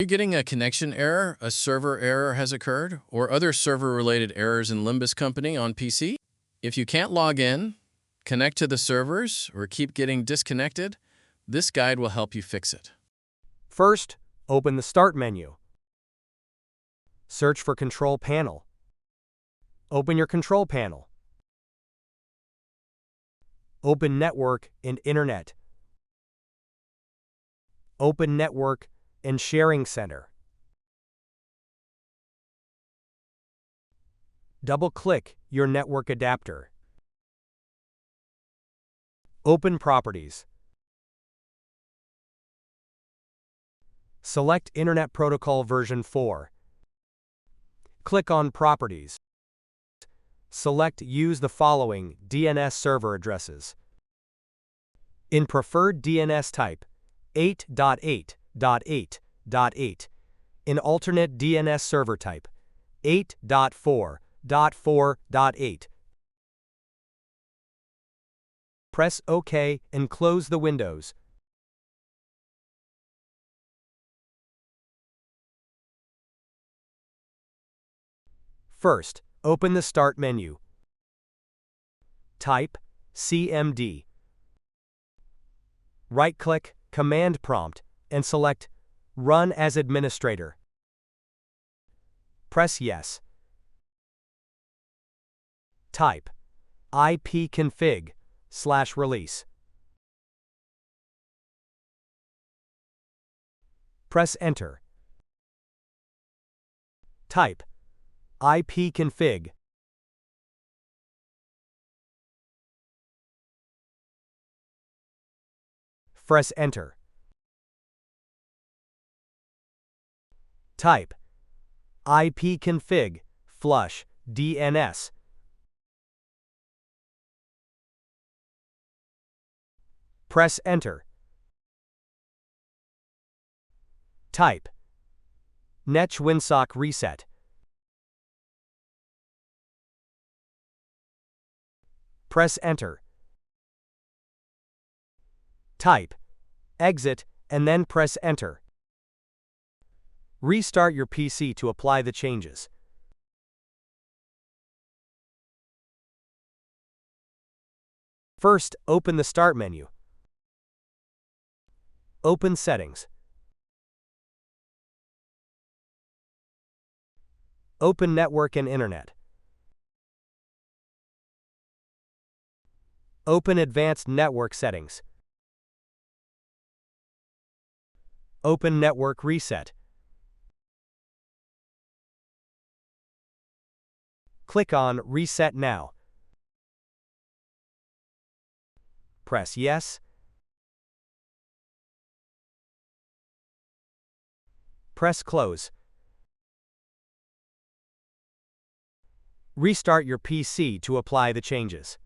You're getting a connection error, a server error has occurred, or other server-related errors in Limbus Company on PC? If you can't log in, connect to the servers, or keep getting disconnected, this guide will help you fix it. First, open the Start menu. Search for Control Panel. Open your Control Panel. Open Network and Internet. Open Network and Sharing Center. Double-click your network adapter. Open Properties. Select Internet Protocol version 4. Click on Properties. Select Use the following DNS server addresses. In preferred DNS type, 8.8.8.8. In alternate DNS server type, 8.4.4.8. Press OK and close the windows. First, open the Start menu. Type CMD. Right-click Command Prompt and select Run as Administrator. Press Yes. Type ipconfig/release. Press Enter. Type ipconfig. Press Enter. Type ipconfig flush DNS. Press Enter. Type netwinsock reset. Press Enter. Type exit and then press Enter. Restart your PC to apply the changes. First, open the Start menu. Open Settings. Open Network and Internet. Open Advanced Network Settings. Open Network Reset. Click on Reset Now. Press Yes. Press Close. Restart your PC to apply the changes.